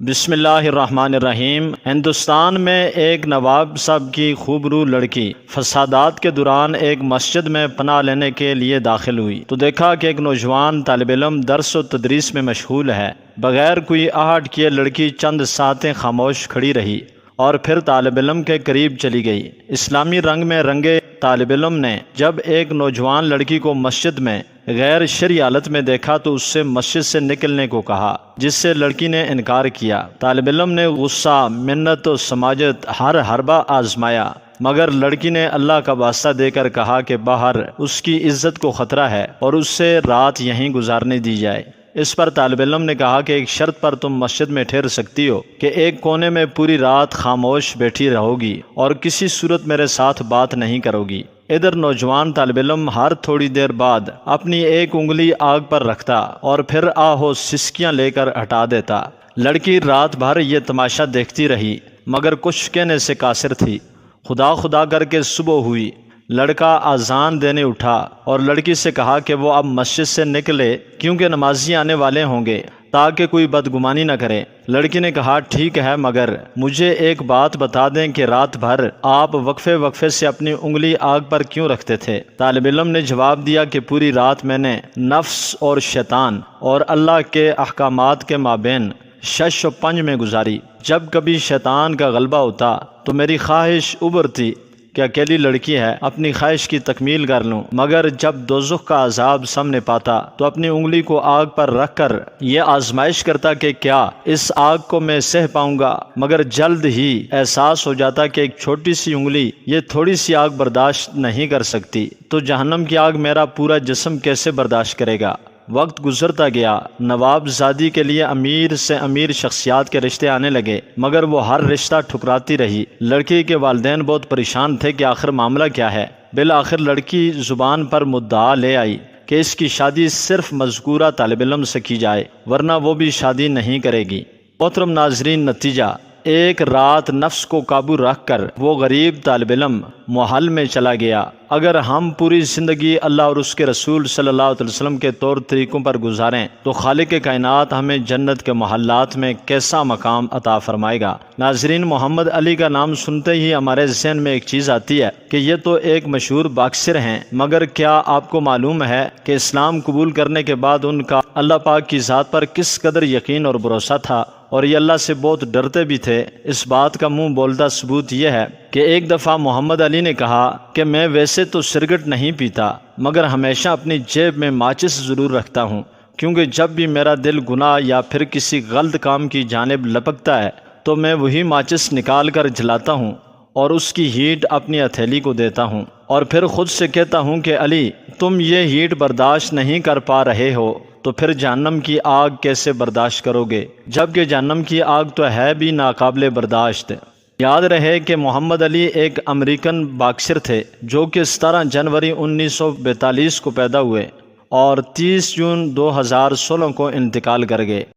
بسم اللہ الرحمن الرحیم۔ ہندوستان میں ایک نواب صاحب کی خوبرو لڑکی فسادات کے دوران ایک مسجد میں پناہ لینے کے لیے داخل ہوئی تو دیکھا کہ ایک نوجوان طالب علم درس و تدریس میں مشغول ہے۔ بغیر کوئی آہٹ کیے لڑکی چند ساعتیں خاموش کھڑی رہی اور پھر طالب علم کے قریب چلی گئی۔ اسلامی رنگ میں رنگے طالب علم نے جب ایک نوجوان لڑکی کو مسجد میں غیر شرعی حالت میں دیکھا تو اس سے مسجد سے نکلنے کو کہا، جس سے لڑکی نے انکار کیا۔ طالب علم نے غصہ، منت و سماجت ہر حربہ آزمایا، مگر لڑکی نے اللہ کا واسطہ دے کر کہا کہ باہر اس کی عزت کو خطرہ ہے اور اس سے رات یہیں گزارنے دی جائے۔ اس پر طالب علم نے کہا کہ ایک شرط پر تم مسجد میں ٹھہر سکتی ہو کہ ایک کونے میں پوری رات خاموش بیٹھی رہو گی اور کسی صورت میرے ساتھ بات نہیں کرو گی۔ ادھر نوجوان طالب علم ہر تھوڑی دیر بعد اپنی ایک انگلی آگ پر رکھتا اور پھر آہو سسکیاں لے کر ہٹا دیتا۔ لڑکی رات بھر یہ تماشا دیکھتی رہی مگر کچھ کہنے سے قاصر تھی۔ خدا خدا کر کے صبح ہوئی۔ لڑکا اذان دینے اٹھا اور لڑکی سے کہا کہ وہ اب مسجد سے نکلے کیونکہ نمازی آنے والے ہوں گے تاکہ کوئی بدگمانی نہ کرے۔ لڑکی نے کہا ٹھیک ہے، مگر مجھے ایک بات بتا دیں کہ رات بھر آپ وقفے وقفے سے اپنی انگلی آگ پر کیوں رکھتے تھے؟ طالب علم نے جواب دیا کہ پوری رات میں نے نفس اور شیطان اور اللہ کے احکامات کے مابین شش و پنج میں گزاری۔ جب کبھی شیطان کا غلبہ ہوتا تو میری خواہش ابھرتی کہ اکیلی لڑکی ہے، اپنی خواہش کی تکمیل کر لوں، مگر جب دوزخ کا عذاب سامنے پاتا تو اپنی انگلی کو آگ پر رکھ کر یہ آزمائش کرتا کہ کیا اس آگ کو میں سہ پاؤں گا، مگر جلد ہی احساس ہو جاتا کہ ایک چھوٹی سی انگلی یہ تھوڑی سی آگ برداشت نہیں کر سکتی تو جہنم کی آگ میرا پورا جسم کیسے برداشت کرے گا۔ وقت گزرتا گیا، نواب زادی کے لیے امیر سے امیر شخصیات کے رشتے آنے لگے مگر وہ ہر رشتہ ٹھکراتی رہی۔ لڑکی کے والدین بہت پریشان تھے کہ آخر معاملہ کیا ہے۔ بالآخر لڑکی زبان پر مدعا لے آئی کہ اس کی شادی صرف مذکورہ طالب علم سے کی جائے ورنہ وہ بھی شادی نہیں کرے گی۔ محترم ناظرین، نتیجہ ایک رات نفس کو قابو رکھ کر وہ غریب طالب علم محل میں چلا گیا۔ اگر ہم پوری زندگی اللہ اور اس کے رسول صلی اللہ علیہ وسلم کے طور طریقوں پر گزاریں تو خالق کائنات ہمیں جنت کے محلات میں کیسا مقام عطا فرمائے گا۔ ناظرین، محمد علی کا نام سنتے ہی ہمارے ذہن میں ایک چیز آتی ہے کہ یہ تو ایک مشہور باکسر ہیں، مگر کیا آپ کو معلوم ہے کہ اسلام قبول کرنے کے بعد ان کا اللہ پاک کی ذات پر کس قدر یقین اور بھروسہ تھا اور یہ اللہ سے بہت ڈرتے بھی تھے؟ اس بات کا منہ بولتا ثبوت یہ ہے کہ ایک دفعہ محمد علی نے کہا کہ میں ویسے تو سگریٹ نہیں پیتا مگر ہمیشہ اپنی جیب میں ماچس ضرور رکھتا ہوں، کیونکہ جب بھی میرا دل گناہ یا پھر کسی غلط کام کی جانب لپکتا ہے تو میں وہی ماچس نکال کر جلاتا ہوں اور اس کی ہیٹ اپنی ہتھیلی کو دیتا ہوں اور پھر خود سے کہتا ہوں کہ علی، تم یہ ہیٹ برداشت نہیں کر پا رہے ہو تو پھر جہنم کی آگ کیسے برداشت کرو گے، جبکہ جہنم کی آگ تو ہے بھی ناقابل برداشت۔ یاد رہے کہ محمد علی ایک امریکن باکسر تھے جو کہ 17 جنوری 1942 کو پیدا ہوئے اور 30 جون 2016 کو انتقال کر گئے۔